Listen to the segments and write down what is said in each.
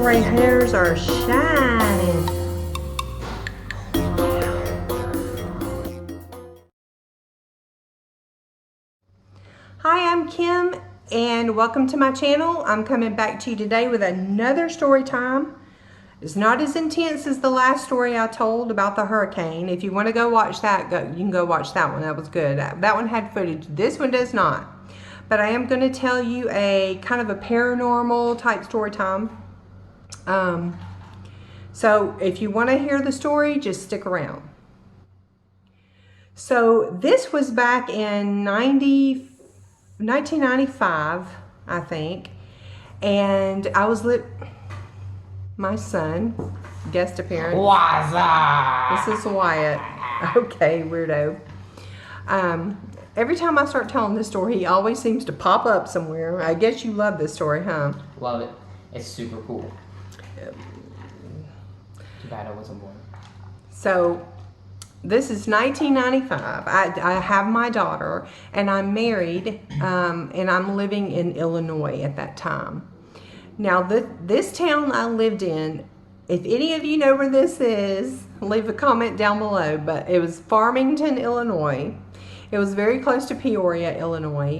gray hairs are shining. Hi, I'm Kim and welcome to my channel. I'm coming back to you today with another story time. It's not as intense as the last story I told about the hurricane. If you want to go watch that, you can go watch that one. That was good. That one had footage. This one does not. But I am going to tell you a kind of a paranormal type story time. So if you want to hear the story, just stick around. So this was back in 1995, I think. And I was my son, guest appearance. This is Wyatt. Okay, weirdo. Every time I start telling this story, he always seems to pop up somewhere. I guess you love this story, huh? Love it. It's super cool. Too bad I wasn't born. So, this is 1995. I have my daughter, and I'm married, and I'm living in Illinois at that time. Now, this town I lived in, if any of you know where this is, leave a comment down below, but it was Farmington, Illinois. It was very close to Peoria, Illinois.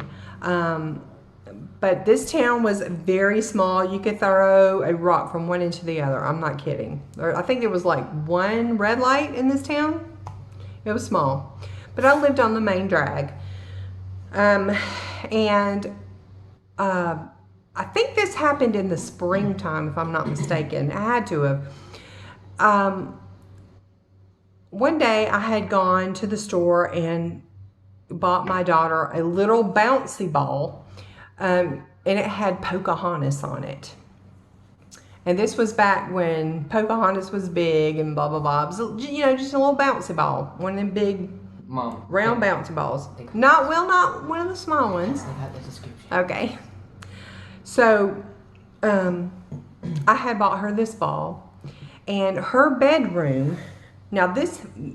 But this town was very small. You could throw a rock from one end to the other. I'm not kidding. I think there was like one red light in this town. It was small. But I lived on the main drag. I think this happened in the springtime, if I'm not mistaken. I had to have. One day I had gone to the store and bought my daughter a little bouncy ball, and it had Pocahontas on it. And this was back when Pocahontas was big and blah, blah, blah. It was, you know, just a little bouncy ball. One of them big, round bouncy balls. Not one of the small ones. Okay. So, I had bought her this ball, and her bedroom, now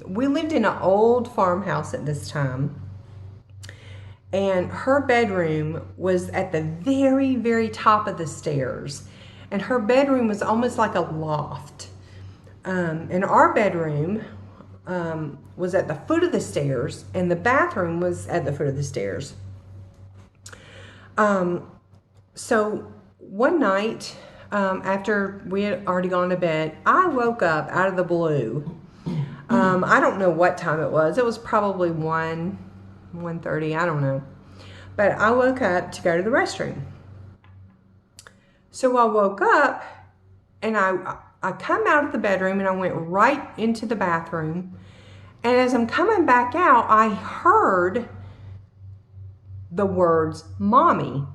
we lived in an old farmhouse at this time, and her bedroom was at the very, very top of the stairs, and her bedroom was almost like a loft, and our bedroom was at the foot of the stairs, and the bathroom was at the foot of the stairs. So one night, after we had already gone to bed, I woke up out of the blue. I don't know what time it was. It was probably 1:30, I don't know. But I woke up to go to the restroom. So I woke up and I come out of the bedroom and I went right into the bathroom. And as I'm coming back out, I heard the words, "Mommy."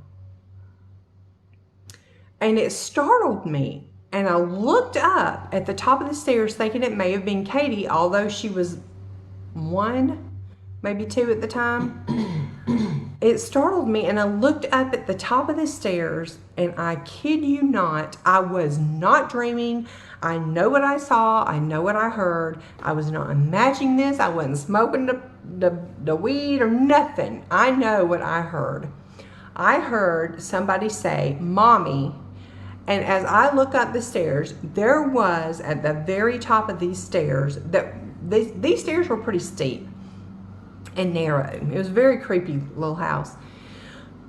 And it startled me. And I looked up at the top of the stairs thinking it may have been Katie, although she was 1, maybe 2 at the time. It startled me, and I looked up at the top of the stairs, and I kid you not, I was not dreaming. I know what I saw. I know what I heard. I was not imagining this. I wasn't smoking the weed or nothing. I know what I heard. I heard somebody say, "Mommy." And as I look up the stairs, there was at the very top of these stairs, these stairs were pretty steep and narrow. It was a very creepy little house.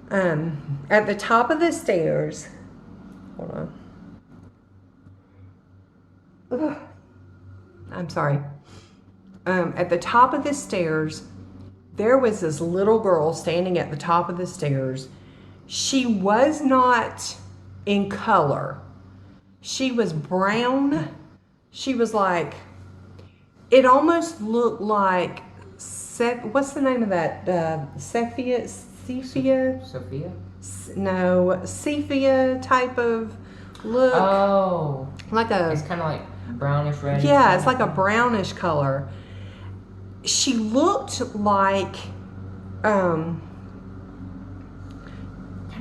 At the top of the stairs, hold on. Ugh. I'm sorry. At the top of the stairs, there was this little girl standing at the top of the stairs. She was not in color. She was brown. She was like, it almost looked like, what's the name of that? Sepia? No, sepia type of look. Oh. It's kind of like brownish red. Yeah, it's like a brownish color. She looked like, kind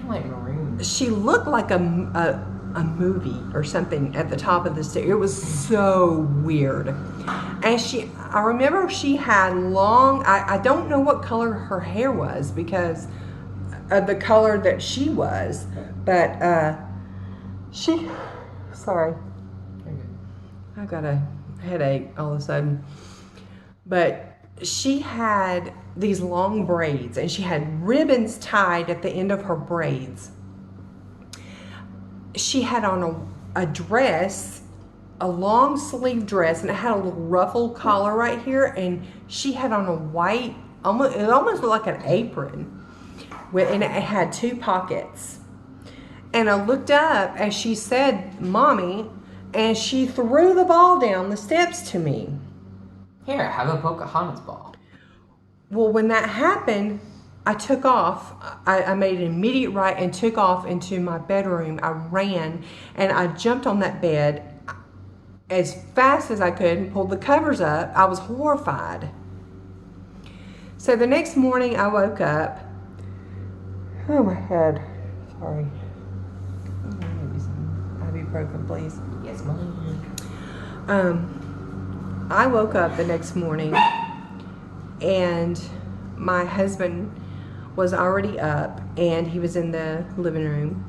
of like maroon. She looked like a movie or something at the top of the stairs. It was so weird. And I remember she had long, I don't know what color her hair was because of the color that she was, but she Sorry. You're good. I got a headache all of a sudden. But she had these long braids and she had ribbons tied at the end of her braids. She had on a dress, a long sleeve dress, and it had a little ruffled collar right here, and she had on a white, it almost looked like an apron, and it had 2 pockets. And I looked up as she said, "Mommy," and she threw the ball down the steps to me. Here, have a Pocahontas ball. Well, when that happened, I took off. I made an immediate right and took off into my bedroom. I ran and I jumped on that bed as fast as I could and pulled the covers up. I was horrified. So the next morning I woke up. Oh, my head. Sorry. Maybe some ibuprofen, please. Yes, Mom. I woke up the next morning and my husband was already up and he was in the living room.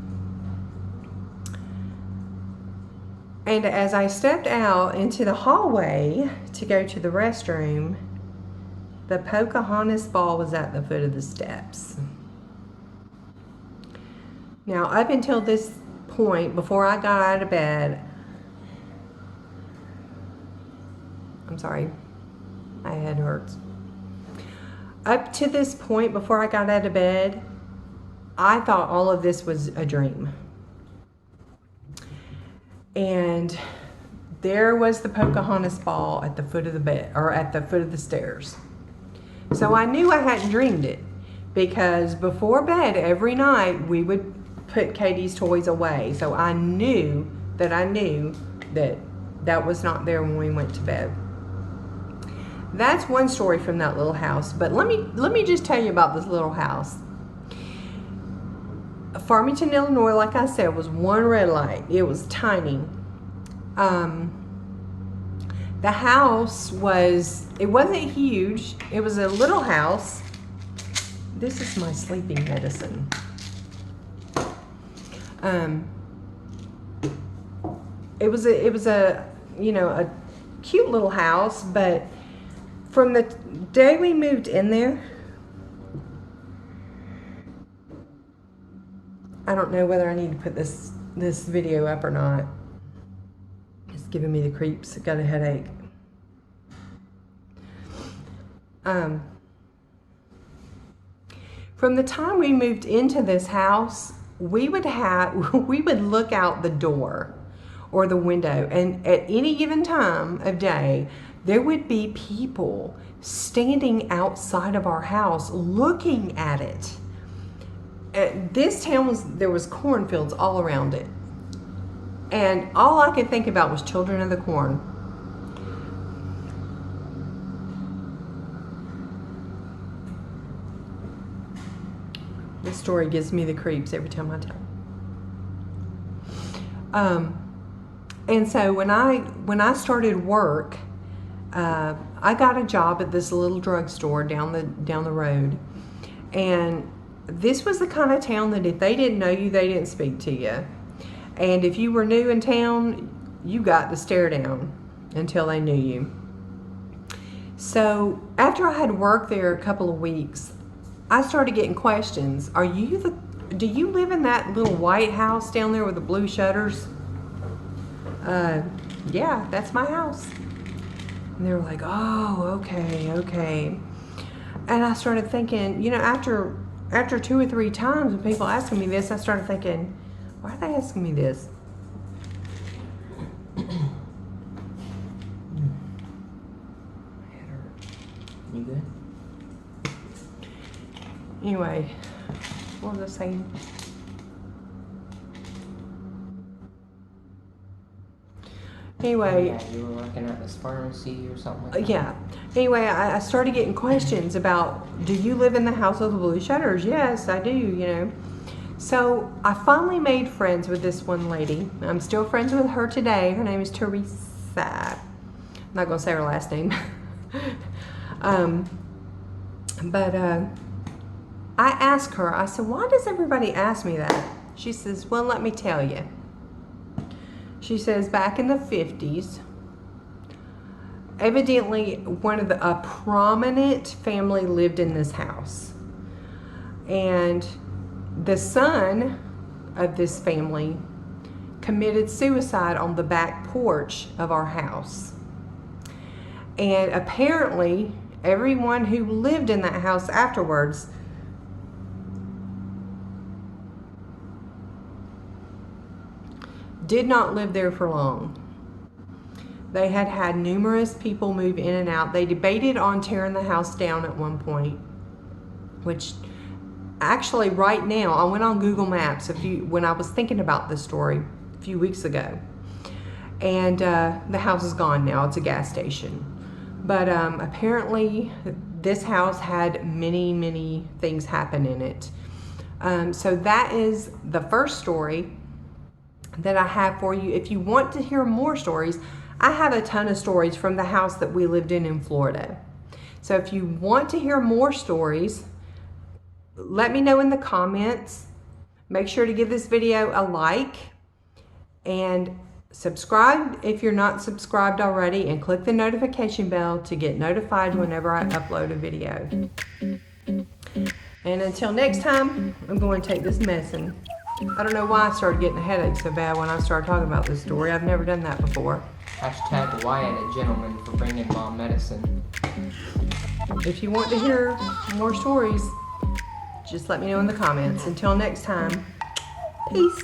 And as I stepped out into the hallway to go to the restroom, the Pocahontas ball was at the foot of the steps. Now, up until this point, before I got out of bed, I'm sorry, my head hurts. Up to this point, before I got out of bed, I thought all of this was a dream. And there was the Pocahontas ball at the foot of the bed, or at the foot of the stairs. So I knew I hadn't dreamed it, because before bed every night we would put Katie's toys away. So I knew that that was not there when we went to bed. That's one story from that little house. But let me just tell you about this little house. Farmington, Illinois, like I said, was one red light. It was tiny. The house it wasn't huge. It was a little house. This is my sleeping medicine. It was a a cute little house, but from the day we moved in there, I don't know whether I need to put this video up or not. It's giving me the creeps. I got a headache. From the time we moved into this house, we would look out the door or the window, and at any given time of day, there would be people standing outside of our house looking at it. This town there was cornfields all around it. And all I could think about was Children of the Corn. This story gives me the creeps every time I tell it. And so when I started work, I got a job at this little drugstore down the road, and this was the kind of town that if they didn't know you, they didn't speak to you, and if you were new in town, you got the stare down until they knew you. So after I had worked there a couple of weeks, I started getting questions. Do you live in that little white house down there with the blue shutters? Yeah, that's my house. And they were like, oh, okay. And I started thinking, after 2 or 3 times of people asking me this, I started thinking, why are they asking me this? My head hurts. You good? Anyway, what was I saying? Anyway. Yeah, you were working at this pharmacy or something like that? Yeah. Anyway, I started getting questions about, do you live in the house with the blue shutters? Yes, I do, So I finally made friends with this one lady. I'm still friends with her today. Her name is Teresa. I'm not going to say her last name. But I asked her, I said, why does everybody ask me that? She says, well, let me tell you. She says back in the 50s, evidently a prominent family lived in this house. And the son of this family committed suicide on the back porch of our house. And apparently, everyone who lived in that house afterwards did not live there for long. They had had numerous people move in and out. They debated on tearing the house down at one point, which actually right now, I went on Google Maps when I was thinking about this story a few weeks ago, and the house is gone now. It's a gas station. But apparently this house had many things happen in it. So that is the first story that I have for you. If you want to hear more stories, I have a ton of stories from the house that we lived in Florida. So if you want to hear more stories, let me know in the comments. Make sure to give this video a like and subscribe if you're not subscribed already, and click the notification bell to get notified whenever I upload a video. And until next time, I'm going to take this medicine. I don't know why I started getting a headache so bad when I started talking about this story. I've never done that before. Hashtag Wyatt a gentleman for bringing mom medicine. If you want to hear more stories, just let me know in the comments. Until next time, peace.